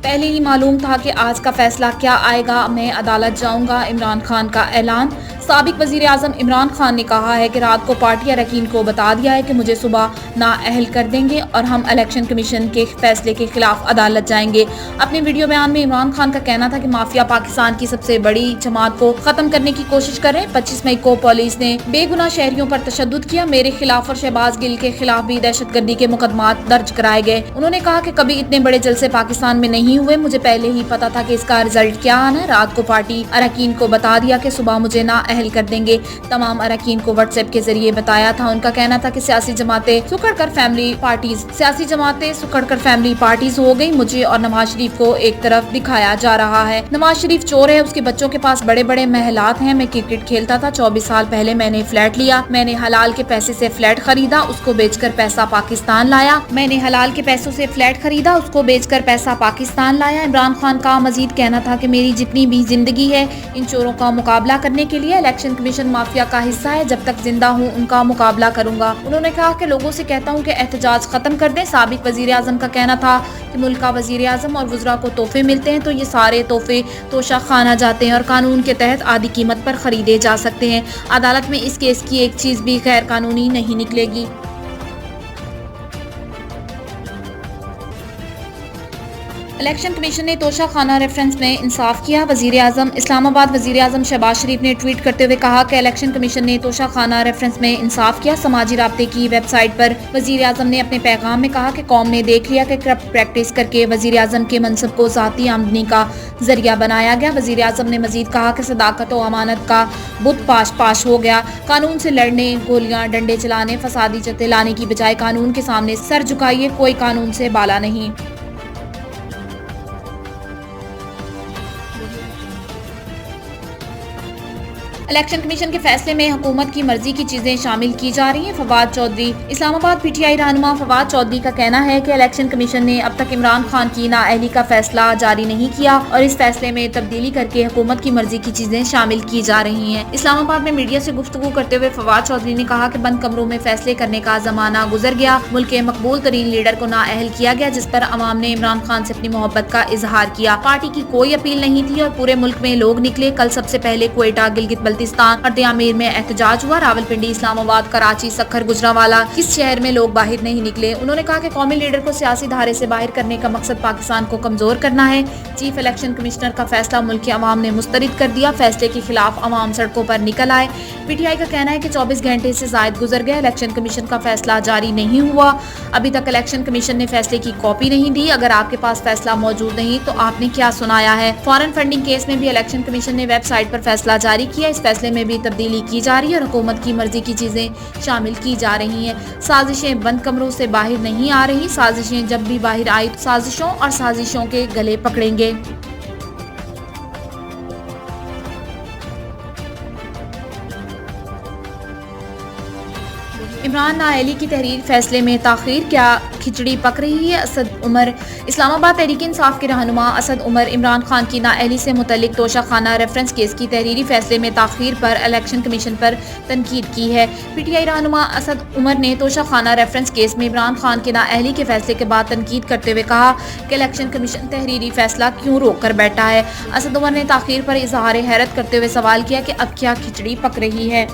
پہلے ہی معلوم تھا کہ آج کا فیصلہ کیا آئے گا، میں عدالت جاؤں گا، عمران خان کا اعلان۔ سابق وزیر اعظم عمران خان نے کہا ہے کہ رات کو پارٹی اراکین کو بتا دیا ہے کہ مجھے صبح نااہل کر دیں گے اور ہم الیکشن کمیشن کے فیصلے کے خلاف عدالت جائیں گے۔ اپنے ویڈیو بیان میں عمران خان کا کہنا تھا کہ مافیا پاکستان کی سب سے بڑی جماعت کو ختم کرنے کی کوشش کر رہے ہیں۔ 25 مئی کو پولیس نے بے گناہ شہریوں پر تشدد کیا، میرے خلاف اور شہباز گل کے خلاف بھی دہشت گردی کے مقدمات درج کرائے گئے۔ انہوں نے کہا کہ کبھی اتنے بڑے جلسے پاکستان میں نہیں ہوئے، مجھے پہلے ہی پتا تھا کہ اس کا رزلٹ کیا آنا ہے۔ رات کو پارٹی اراکین کو بتا دیا کہ صبح مجھے نااہل کر دیں گے، تمام اراکین کو واٹس ایپ کے ذریعے بتایا تھا۔ ان کا کہنا تھا کہ سیاسی جماعتیں سکڑ کر فیملی پارٹیز ہو گئی، مجھے اور نواز شریف کو ایک طرف دکھایا جا رہا ہے۔ نواز شریف چور ہے، اس کے بچوں کے پاس بڑے بڑے محلات ہیں، میں کرکٹ کھیلتا تھا، 24 سال پہلے میں نے فلیٹ لیا، میں نے حلال کے پیسے سے فلیٹ خریدا، اس کو بیچ کر پیسہ پاکستان لایا، عمران خان کا مزید کہنا تھا کہ میری جتنی بھی زندگی ہے ان چوروں کا مقابلہ کرنے کے لیے، الیکشن کمیشن مافیا کا حصہ ہے، جب تک زندہ ہوں ان کا مقابلہ کروں گا۔ انہوں نے کہا کہ لوگوں سے کہتا ہوں کہ احتجاج ختم کر دیں۔ سابق وزیر اعظم کا کہنا تھا کہ ملک کا وزیر اعظم اور وزراء کو تحفے ملتے ہیں تو یہ سارے تحفے توشہ خانہ جاتے ہیں اور قانون کے تحت آدھی قیمت پر خریدے جا سکتے ہیں۔ عدالت میں اس کیس کی ایک چیز بھی غیر قانونی نہیں نکلے گی۔ الیکشن کمیشن نے توشہ خانہ ریفرنس میں انصاف کیا، وزیر اعظم اسلام آباد وزیر اعظم شہباز شریف نے ٹویٹ کرتے ہوئے کہا کہ الیکشن کمیشن نے توشہ خانہ ریفرنس میں انصاف کیا۔ سماجی رابطے کی ویب سائٹ پر وزیر اعظم نے اپنے پیغام میں کہا کہ قوم نے دیکھ لیا کہ کرپٹ پریکٹس کر کے وزیر اعظم کے منصب کو ذاتی آمدنی کا ذریعہ بنایا گیا۔ وزیر اعظم نے مزید کہا کہ صداقت و امانت کا بت پاش ہو گیا، قانون سے لڑنے، گولیاں ڈنڈے چلانے، فسادی چتے لانے کی بجائے قانون کے سامنے سر جھکائیے، کوئی قانون سے بالا نہیں۔ الیکشن کمیشن کے فیصلے میں حکومت کی مرضی کی چیزیں شامل کی جا رہی ہیں۔ فواد چودھری اسلام آباد پی ٹی آئی رہنما فواد چودھری کا کہنا ہے کہ الیکشن کمیشن نے اب تک عمران خان کی نااہلی کا فیصلہ جاری نہیں کیا اور اس فیصلے میں تبدیلی کر کے حکومت کی مرضی کی چیزیں شامل کی جا رہی ہیں۔ اسلام آباد میں میڈیا سے گفتگو کرتے ہوئے فواد چودھری نے کہا کہ بند کمروں میں فیصلے کرنے کا زمانہ گزر گیا، ملک کے مقبول ترین لیڈر کو نااہل کیا گیا جس پر عوام نے عمران خان سے اپنی محبت کا اظہار کیا۔ پارٹی کی کوئی اپیل نہیں تھی اور پورے ملک میں لوگ نکلے۔ کل سب سے پہلے کوئٹہ، گلگت بلتستان اور دیامیر میں احتجاج ہوا، راولپنڈی، اسلام آباد، کراچی، سکھر، گجرانوالہ کس شہر میں لوگ باہر نہیں نکلے۔ انہوں نے کہا کہ قومی لیڈر کو سیاسی دھارے سے باہر کرنے کا مقصد پاکستان کو کمزور کرنا ہے۔ چیف الیکشن کمشنر کا فیصلہ ملک کے عوام نے مسترد کر دیا، فیصلے کے خلاف عوام سڑکوں پر نکل آئے۔ پی ٹی آئی کا کہنا ہے کہ 24 گھنٹے سے زائد گزر گئے، الیکشن کمیشن کا فیصلہ جاری نہیں ہوا، ابھی تک الیکشن کمیشن نے فیصلے کی کاپی نہیں دی۔ اگر آپ کے پاس فیصلہ موجود نہیں تو آپ نے کیا سنایا ہے؟ فارن فنڈنگ کیس میں بھی الیکشن کمیشن نے ویب سائٹ پر فیصلہ جاری کیا، اس فیصلے میں بھی تبدیلی کی جا رہی ہے اور حکومت کی مرضی کی چیزیں شامل کی جا رہی ہیں۔ سازشیں بند کمروں سے باہر نہیں آ رہی، سازشیں جب بھی باہر آئی تو سازشوں اور سازشوں کے گلے پکڑیں گے۔ عمران نااہلی کی تحریری فیصلے میں تاخیر، کیا کھچڑی پک رہی ہے؟ اسد عمر اسلام آباد تحریک انصاف کے رہنما اسد عمر عمران خان کی نااہلی سے متعلق توشہ خانہ ریفرنس کیس کی تحریری فیصلے میں تاخیر پر الیکشن کمیشن پر تنقید کی ہے۔ پی ٹی آئی رہنما اسد عمر نے توشہ خانہ ریفرنس کیس میں عمران خان کی نااہلی کے فیصلے کے بعد تنقید کرتے ہوئے کہا کہ الیکشن کمیشن تحریری فیصلہ کیوں روک کر بیٹھا ہے۔ اسد عمر نے تاخیر پر اظہار حیرت کرتے ہوئے سوال کیا کہ اب کیا کھچڑی پک رہی ہے؟